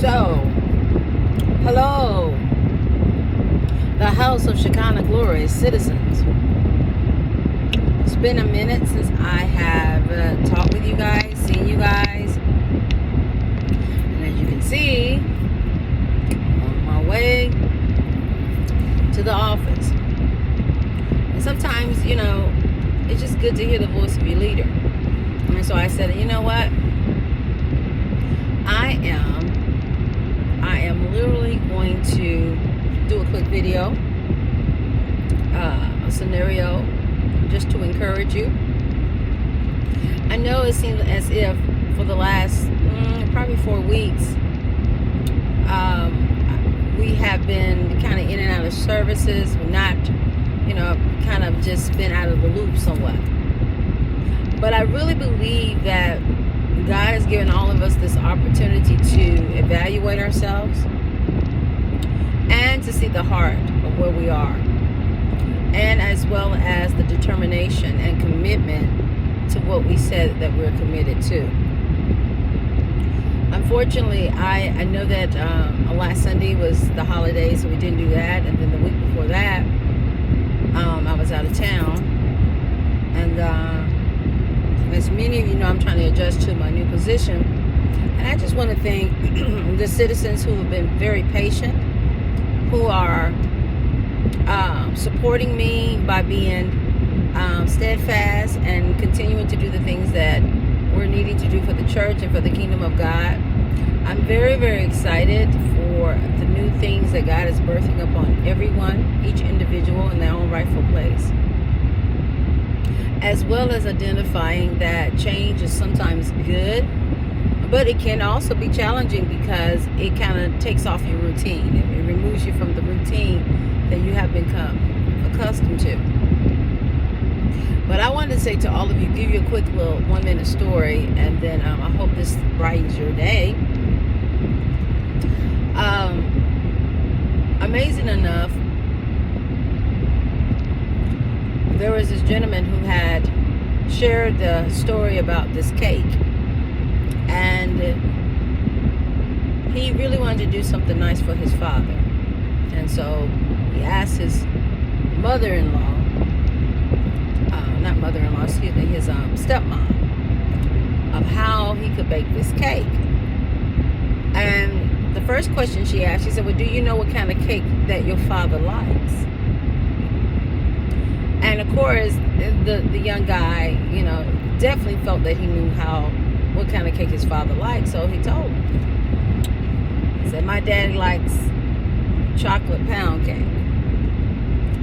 So, hello, the House of Shekinah Glory citizens. It's been a minute since I have talked with you guys, seen you guys. And as you can see, I'm on my way to the office. And sometimes, it's just good to hear the voice of your leader. And so I said, you know what? I am literally going to do a quick video, a scenario, just to encourage you. I know it seems as if for the last probably 4 weeks, we have been kind of in and out of services, not, kind of just been out of the loop somewhat. But I really believe that God has given all of us this opportunity to evaluate ourselves and to see the heart of where we are, and as well as the determination and commitment to what we said that we're committed to. Unfortunately, I know that last Sunday was the holiday, so we didn't do that, and then the week before that, I was out of town, and as many of you know, I'm trying to adjust to my new position. And I just want to thank the citizens who have been very patient, who are supporting me by being steadfast and continuing to do the things that we're needing to do for the church and for the kingdom of God. I'm very, very excited for the new things that God is birthing upon everyone, each individual in their own rightful place, as well as identifying that change is sometimes good, but it can also be challenging because it kind of takes off your routine. It removes you from the routine that you have become accustomed to. But I wanted to say to all of you, give you a quick little 1-minute story, and then I hope this brightens your day. Amazing enough, there was this gentleman who had shared the story about this cake, and he really wanted to do something nice for his father, and so he asked his mother-in-law, not mother-in-law, excuse me, his stepmom, of how he could bake this cake. And the first question she asked, she said, well, do you know what kind of cake that your father likes? And of course, the young guy, definitely felt that he knew what kind of cake his father liked, so he told him. He said, my daddy likes chocolate pound cake.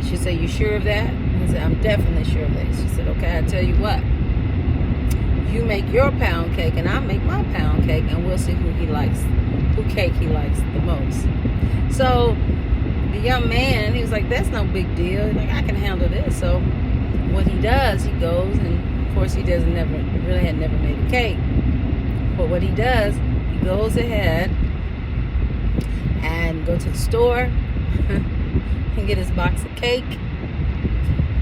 She said, you sure of that? He said, I'm definitely sure of that. She said, okay, I tell you what. You make your pound cake and I'll make my pound cake, and we'll see who cake he likes the most. So the young man, he was like, that's no big deal. He's like, I can handle this. So what he does, he goes, and of course he had never made a cake. But what he does, he goes ahead and go to the store and get his box of cake.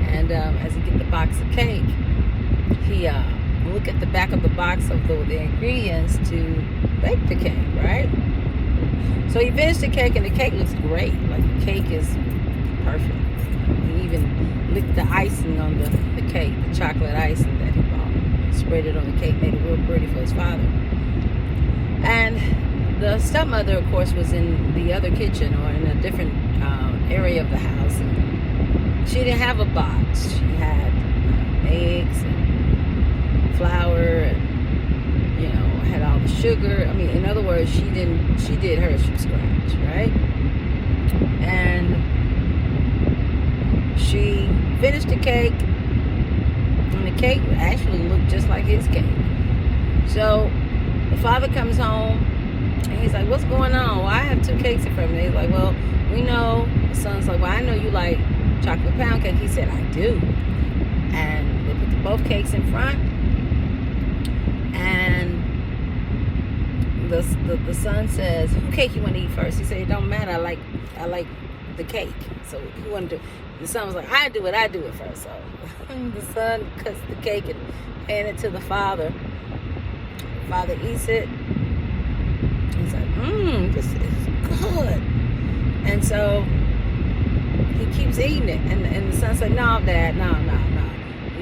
And as he get the box of cake, he look at the back of the box of the ingredients to bake the cake, right? So he finished the cake, and the cake looks great. Like, the cake is perfect. He even licked the icing on the cake, the chocolate icing that he bought. Spread it on the cake, made it real pretty for his father. And the stepmother, of course, was in the other kitchen, or in a different area of the house. And she didn't have a box. She had eggs and flour and had all the sugar. I mean, in other words, she did hers from scratch, right? And she finished the cake, and the cake actually looked just like his cake. So the father comes home, and he's like, what's going on? Well, I have 2 cakes in front of me. He's like, well, we know. The son's like, well, I know you like chocolate pound cake. He said, I do. And they put both cakes in front, and the son says, "Who cake you want to eat first?" He said, "It don't matter. I like the cake." So he wanted to. The son was like, I do it first." So the son cuts the cake and hands it to the father. The father eats it. He's like, this is good. And so he keeps eating it. And the son said, no, Dad, no.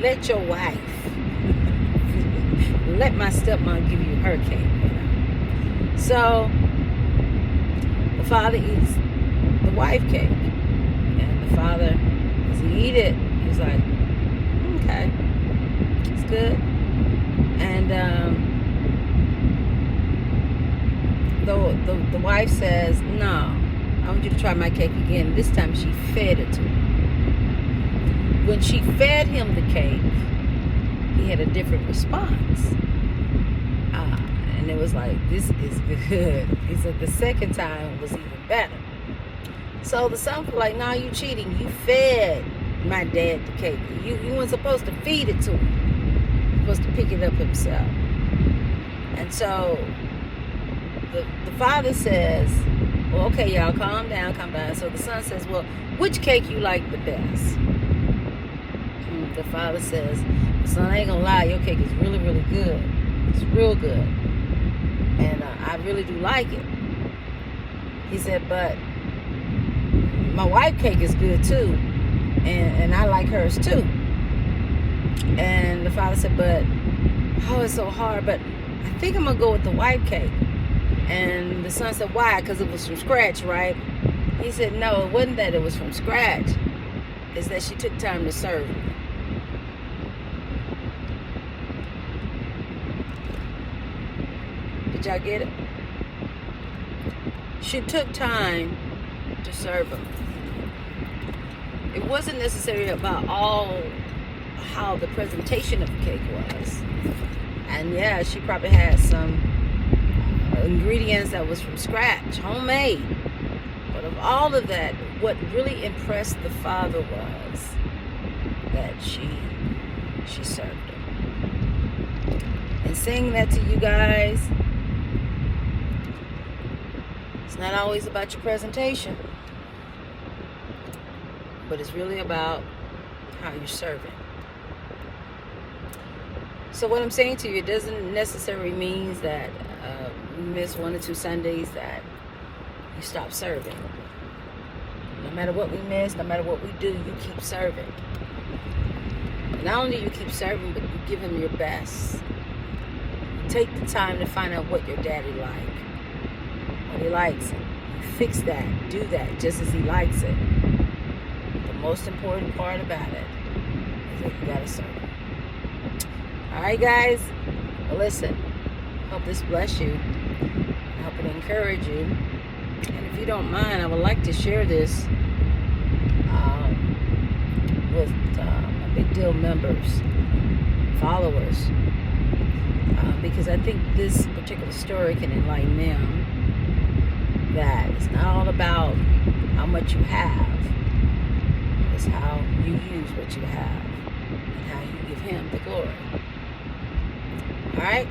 Let your wife, let my stepmom give you her cake, you know. So the father eats the wife cake. And the father, as he eat it, he's like, okay, it's good. And the wife says, no, I want you to try my cake again. This time she fed it to him. When she fed him the cake, he had a different response. And it was like, this is good. He said the second time was even better. So the son was like, no, you cheating. You fed my dad the cake. You weren't supposed to feed it to him. You were supposed to pick it up himself. And so the father says, well, okay, y'all, calm down. So the son says, well, which cake you like the best? The father says, son, I ain't gonna lie, your cake is really, really good. It's real good. And I really do like it. He said, but my wife cake is good too. And I like hers too. And the father said, but, oh, it's so hard, but I think I'm gonna go with the white cake. And the son said, why? Because it was from scratch, right? He said, no, it wasn't that it was from scratch. It's that she took time to serve me. Did y'all get it? She took time to serve him. It wasn't necessarily about how the presentation of the cake was. And yeah, she probably had some ingredients that was from scratch, homemade. But of all of that, what really impressed the father was that she served him. And saying that to you guys, it's not always about your presentation, but it's really about how you're serving. So what I'm saying to you, it doesn't necessarily mean that you miss 1 or 2 Sundays that you stop serving. No matter what we miss, no matter what we do, you keep serving. And not only do you keep serving, but you give him your best. Take the time to find out what your daddy likes. What he likes. You fix that. Do that just as he likes it. The most important part about it is that you gotta serve him. Alright guys, well listen, I hope this bless you. I hope it encourage you. And if you don't mind, I would like to share this with my Big Deal members, followers, because I think this particular story can enlighten them that it's not all about how much you have, it's how you use what you have and how you give him the glory. All right?